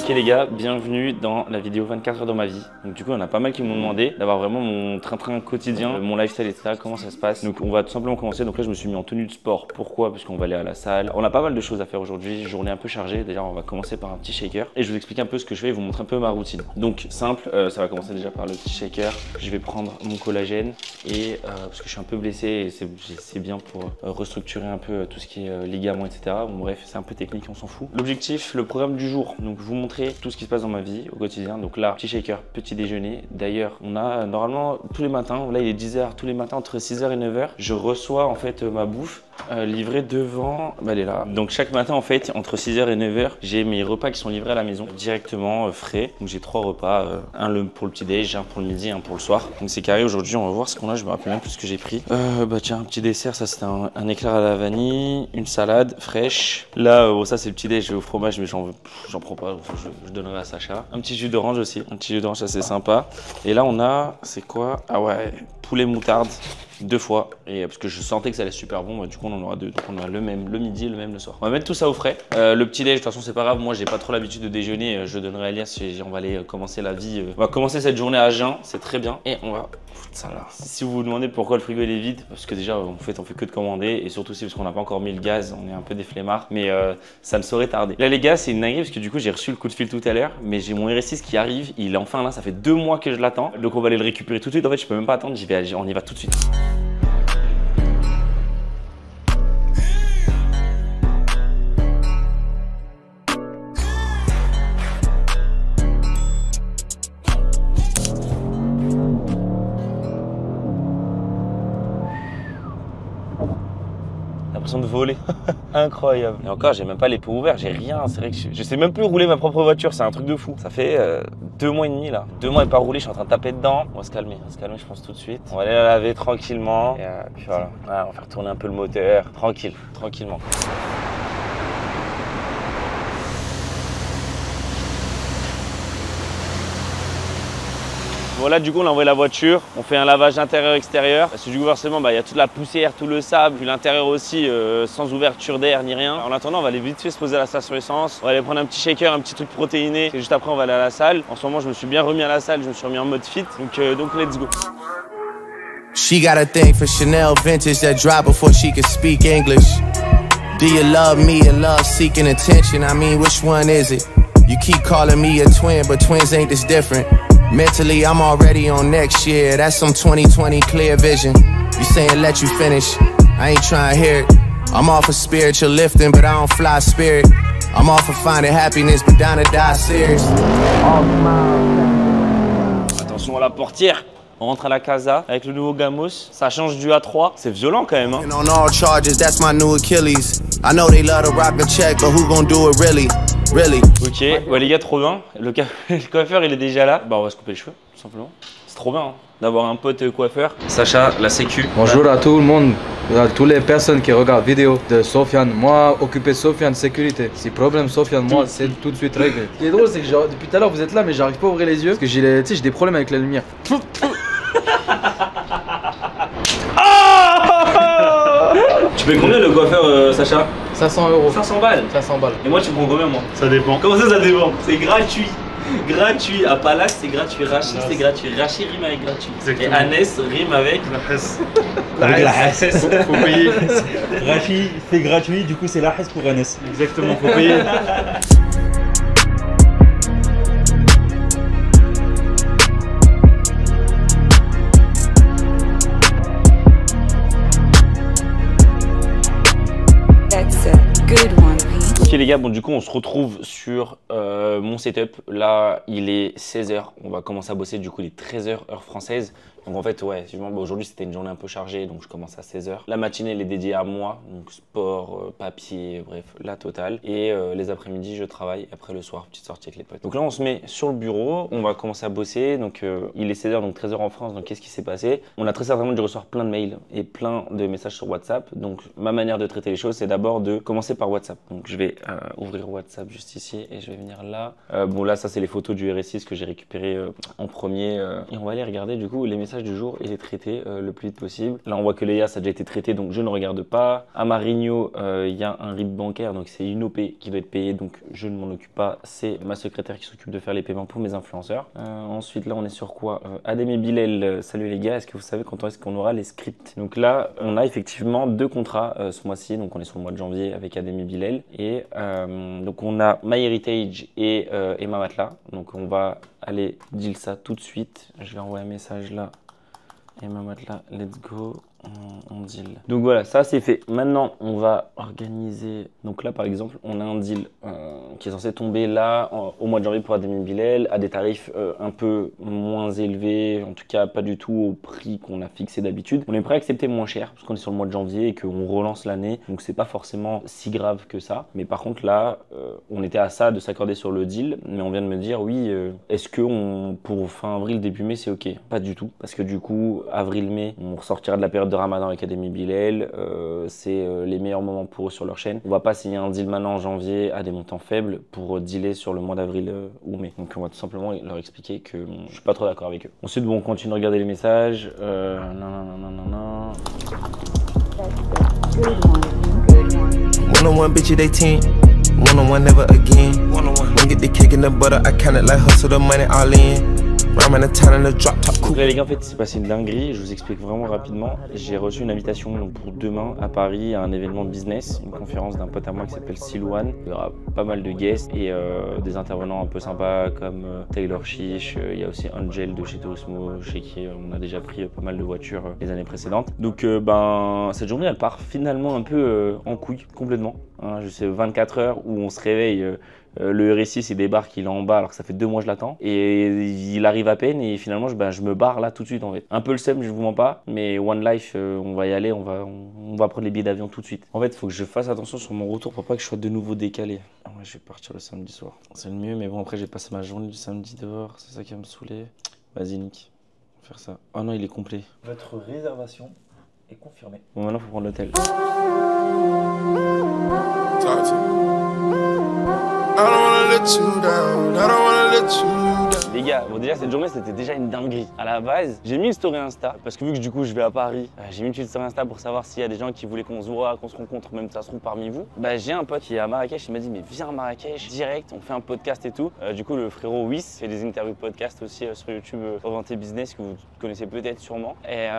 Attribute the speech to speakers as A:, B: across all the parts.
A: Ok les gars, bienvenue dans la vidéo 24 heures dans ma vie. Donc du coup, on a pas mal qui m'ont demandé d'avoir vraiment mon train-train quotidien, mon lifestyle etc. Comment ça se passe. Donc on va tout simplement commencer. Donc là, je me suis mis en tenue de sport. Pourquoi? Parce qu'on va aller à la salle. On a pas mal de choses à faire aujourd'hui. Journée un peu chargée. D'ailleurs, on va commencer par un petit shaker. Et je vous explique un peu ce que je fais et vous montrer un peu ma routine. Donc simple, ça va commencer déjà par le petit shaker. Je vais prendre mon collagène et parce que je suis un peu blessé et c'est bien pour restructurer un peu tout ce qui est ligaments etc. Bon bref, c'est un peu technique, on s'en fout. L'objectif, le programme du jour. Donc vous montrer tout ce qui se passe dans ma vie au quotidien. Donc là, petit shaker, petit déjeuner. D'ailleurs, on a normalement tous les matins, là il est 10 h, tous les matins entre 6 h et 9 h, je reçois en fait ma bouffe livrée devant, elle est là. Donc chaque matin en fait, entre 6 h et 9 h, j'ai mes repas qui sont livrés à la maison directement frais. Donc j'ai 3 repas, un pour le petit déj, un pour le midi, un pour le soir. Donc c'est carré. Aujourd'hui, on va voir ce qu'on a. Je me rappelle même plus ce que j'ai pris. Bah tiens, un petit dessert, ça c'était un éclair à la vanille, une salade fraîche. Là, ça c'est le petit déj au fromage, mais j'en prends pas. Je donnerai à Sacha. Un petit jus d'orange aussi, un petit jus d'orange assez sympa. Et là on a, c'est quoi? Ah ouais, poulet moutarde 2 fois. Et parce que je sentais que ça allait super bon, bah, du coup on en aura 2. Donc on aura le même le midi et le même le soir. On va mettre tout ça au frais. Le petit déj, de toute façon c'est pas grave, moi j'ai pas trop l'habitude de déjeuner. Je donnerai à Elias, on va aller commencer la vie. On va commencer cette journée à jeun, c'est très bien. Et on va foutre ça là. Si vous vous demandez pourquoi le frigo il est vide, parce que déjà en fait on fait que de commander. Et surtout c'est parce qu'on n'a pas encore mis le gaz, on est un peu des flemmards. Mais ça ne saurait tarder. Là les gars, c'est une dinguerie parce que du coup j'ai reçu le coup de fil tout à l'heure. Mais j'ai mon RS6 qui arrive, il est enfin là, ça fait 2 mois que je l'attends. Donc on va aller le récupérer tout de suite. En fait je peux même pas attendre, on y va tout de suite. L'impression de voler. Incroyable. Et encore, j'ai même pas les pots ouverts, j'ai rien. C'est vrai que je sais même plus rouler ma propre voiture, c'est un truc de fou. Ça fait 2 mois et demi là. 2 mois et pas roulé, je suis en train de taper dedans. On va se calmer, je pense tout de suite. On va aller la laver tranquillement. Et puis voilà. Ouais, on va faire tourner un peu le moteur. Tranquillement. Voilà, du coup on a envoyé la voiture, on fait un lavage intérieur-extérieur. Parce que du coup forcément il y a toute la poussière, tout le sable, puis l'intérieur aussi sans ouverture d'air ni rien. En attendant on va aller vite fait se poser à la station essence. On va aller prendre un petit shaker, un petit truc protéiné. Et juste après on va aller à la salle. En ce moment je me suis bien remis à la salle, je me suis remis en mode fit. Donc let's go.
B: She got a thing for Chanel vintage that dropped before she could speak English. Do you love me or love seeking attention? I mean, which one is it? You keep calling me a twin, but twins ain't this different. Mentally, I'm already on next year. That's some 2020 clear vision. You saying let you finish, I ain't trying to hear it. I'm all for spiritual lifting, but I don't fly spirit. I'm all for finding happiness, but down to die serious.
A: Attention à la portière. On rentre à la casa avec le nouveau Gamos. Ça change du A3. C'est violent quand même. Hein.
B: On all charges, that's my new Achilles. I know they love to rock a check, but who gonna do it really? Really?
A: Ok, ouais, les gars, trop bien. Le coiffeur, il est déjà là. Bah, on va se couper les cheveux, tout simplement. C'est trop bien hein, d'avoir un pote coiffeur. Sacha, la sécu.
C: Bonjour à tout le monde, à toutes les personnes qui regardent vidéo de Sofiane. Moi, occupé Sofiane sécurité. Si problème Sofiane, moi, c'est tout de suite réglé. Ce qui est drôle, c'est que depuis tout à l'heure, vous êtes là, mais j'arrive pas à ouvrir les yeux parce que j'ai des problèmes avec la lumière.
A: Tu payes combien le coiffeur, Sacha?
C: 500 €.
A: 500 balles.
C: 500 balles.
A: Et moi, tu prends combien, moi?
D: Ça dépend.
A: Comment ça dépend? C'est gratuit. Gratuit. À Palace, c'est gratuit. Rachid, c'est gratuit. Rachid rime avec gratuit.
D: Exactement.
A: Et Anès rime avec
D: la hesse.
A: avec la hesse.
D: Faut payer.
E: Rachid fait gratuit, du coup c'est la hesse pour Anès.
D: Exactement, faut payer.
A: Ok les gars, bon du coup on se retrouve sur mon setup. Là il est 16 h, on va commencer à bosser, du coup il est 13 h heure française. Donc en fait, ouais, aujourd'hui c'était une journée un peu chargée, donc je commence à 16h. La matinée, elle est dédiée à moi, donc sport, papier, bref, la totale. Et les après-midi, je travaille. Après le soir, petite sortie avec les potes. Donc là, on se met sur le bureau, on va commencer à bosser. Donc il est 16h, donc 13h en France. Donc qu'est-ce qui s'est passé? On a très certainement dû recevoir plein de mails et plein de messages sur WhatsApp. Donc ma manière de traiter les choses, c'est d'abord de commencer par WhatsApp. Donc je vais ouvrir WhatsApp juste ici et je vais venir là. Bon là, ça c'est les photos du RS6 que j'ai récupéré en premier. Et on va aller regarder du coup les messages du jour et les traiter le plus vite possible. Là, on voit que Léa, ça a déjà été traité, donc je ne regarde pas. À Marigno, il y a un RIB bancaire, donc c'est une OP qui doit être payée, donc je ne m'en occupe pas. C'est ma secrétaire qui s'occupe de faire les paiements pour mes influenceurs. Ensuite, là, on est sur quoi? Adem et Bilal, salut les gars, est-ce que vous savez quand est-ce qu'on aura les scripts? Donc là, on a effectivement 2 contrats ce mois-ci, donc on est sur le mois de janvier avec Adem et Bilal. Et donc on a MyHeritage et Emma Matla. Donc on va aller deal ça tout de suite. Je vais envoyer un message là. Emma Matla, let's go. On deal. Donc voilà, ça c'est fait. Maintenant, on va organiser. Donc là, par exemple, on a un deal qui est censé tomber là au mois de janvier pour Adem Bilal à des tarifs un peu moins élevés, en tout cas pas du tout au prix qu'on a fixé d'habitude. On est prêt à accepter moins cher parce qu'on est sur le mois de janvier et qu'on relance l'année, donc c'est pas forcément si grave que ça. Mais par contre là, on était à ça de s'accorder sur le deal, mais on vient de me dire oui, est-ce que pour fin avril, début mai, c'est ok? Pas du tout, parce que du coup, avril-mai, on ressortira de la période de Ramadan avec Adem Bilal, c'est les meilleurs moments pour eux sur leur chaîne. On va pas signer un deal maintenant en janvier à des montants faibles pour dealer sur le mois d'avril ou mai. Donc on va tout simplement leur expliquer que je suis pas trop d'accord avec eux. Ensuite, bon, on continue de regarder les messages. Non.
B: One-on-one bitch at 18, one-on-one never again. When get the kick in the butter, I count it like hustle the money all in.
A: Donc là les gars, en fait il s'est passé une dinguerie, je vous explique vraiment rapidement. J'ai reçu une invitation donc, pour demain à Paris à un événement de business, une conférence d'un pote à moi qui s'appelle Silouane. Il y aura pas mal de guests et des intervenants un peu sympas comme Taylor Chiche, il y a aussi Angel de chez Turismo, chez qui on a déjà pris pas mal de voitures les années précédentes. Donc cette journée elle part finalement un peu en couille complètement. Hein, je sais 24 heures où on se réveille. Le RS6 il débarque, il est en bas alors que ça fait 2 mois je l'attends et il arrive à peine et finalement je me barre là tout de suite en fait. Un peu le seum, je vous mens pas, mais One Life on va y aller, on va prendre les billets d'avion tout de suite. En fait il faut que je fasse attention sur mon retour pour pas que je sois de nouveau décalé. Ouais, je vais partir le samedi soir, c'est le mieux, mais bon après j'ai passé ma journée du samedi dehors, c'est ça qui va me saouler. Vas-y Nick, on va faire ça. Oh non il est complet.
E: Votre réservation est confirmée.
A: Bon maintenant faut prendre l'hôtel. Les gars, bon déjà cette journée c'était déjà une dinguerie. À la base, j'ai mis une story Insta parce que vu que du coup je vais à Paris, j'ai mis une petite story Insta pour savoir s'il y a des gens qui voulaient qu'on se voit, qu'on se rencontre, même ça se trouve parmi vous. J'ai un pote qui est à Marrakech, il m'a dit mais viens à Marrakech direct, on fait un podcast et tout. Du coup le frérot Wiss fait des interviews podcast aussi sur YouTube orienté business que vous connaissez peut-être sûrement. Et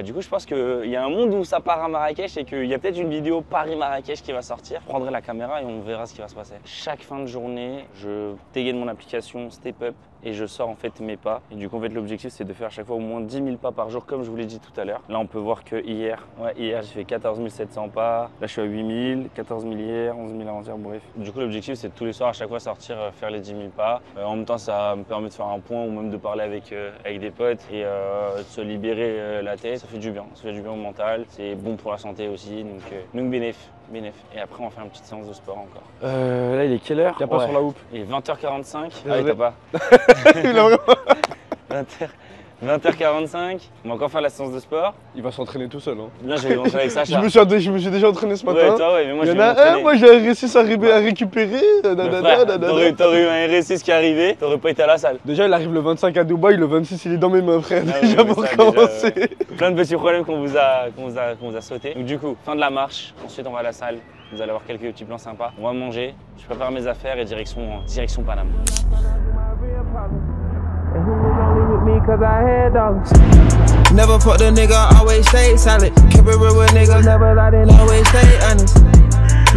A: du coup je pense qu'il y a un monde où ça part à Marrakech et qu'il y a peut-être une vidéo Paris-Marrakech qui va sortir. Je prendrai la caméra et on verra ce qui va se passer. Chaque fin de journée, je dégaine mon application Step Up et je sors en fait mes pas. Et du coup en fait l'objectif c'est de faire à chaque fois au moins 10 000 pas par jour comme je vous l'ai dit tout à l'heure. Là on peut voir que hier j'ai fait 14 700 pas. Là je suis à 8 000, 14 000 hier, 11 000 avant-hier, bref. Du coup l'objectif c'est de tous les soirs à chaque fois sortir faire les 10 000 pas. En même temps ça me permet de faire un point ou même de parler avec des potes et de se libérer la tête. Ça fait du bien au mental. C'est bon pour la santé aussi, donc bénéf. Et après on va faire une petite séance de sport encore. Là il est quelle heure?
E: Y'a pas sur la houppe.
A: Il est 20h45. Ah oui t'as pas.
E: Il a vraiment...
A: 20h45, on va encore faire la séance de sport.
E: Il va s'entraîner tout seul. Hein.
A: Là, je vais m'entraîner avec Sacha.
E: Je me suis déjà entraîné ce matin.
A: Ouais, toi, ouais, mais moi,
E: il y en a un, moi j'ai un RS6 à récupérer.
A: T'aurais eu un RS6 qui est arrivé, t'aurais pas été à la salle.
E: Déjà, il arrive le 25 à Dubaï, le 26 il est dans mes mains, frère. Déjà pour commencer.
A: Plein de petits problèmes qu'on vous a sautés. Donc, du coup, fin de la marche. Ensuite, on va à la salle. Vous allez avoir quelques petits plans sympas. On va manger. Je prépare mes affaires et direction Paname.
B: Never fucked a nigga, always stay silent. Keep it real with niggas, never lied and always stay honest.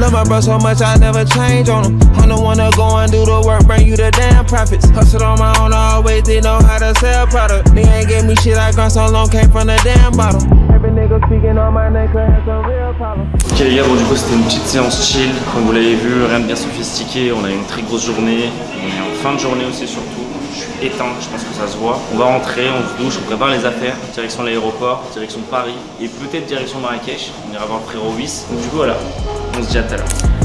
B: love my bro so much I never change on him. I'm the one to go and do the work, bring you the damn profits. Hustle on my own, I always did know how to sell product. Nigga ain't give me shit I got so long, came from the damn bottle. Every nigga speaking on my neck, has some real problem.
A: Ok les gars, bon du coup c'était une petite séance chill. Comme vous l'avez vu, rien de bien sophistiqué. On a eu une très grosse journée. On est en fin de journée aussi surtout. Je suis éteint, je pense que ça se voit. On va rentrer, on se douche, on prépare les affaires. Direction l'aéroport, direction Paris et peut-être direction Marrakech. On ira voir le frérot Wiss. Donc du coup voilà, on se dit à tout à l'heure.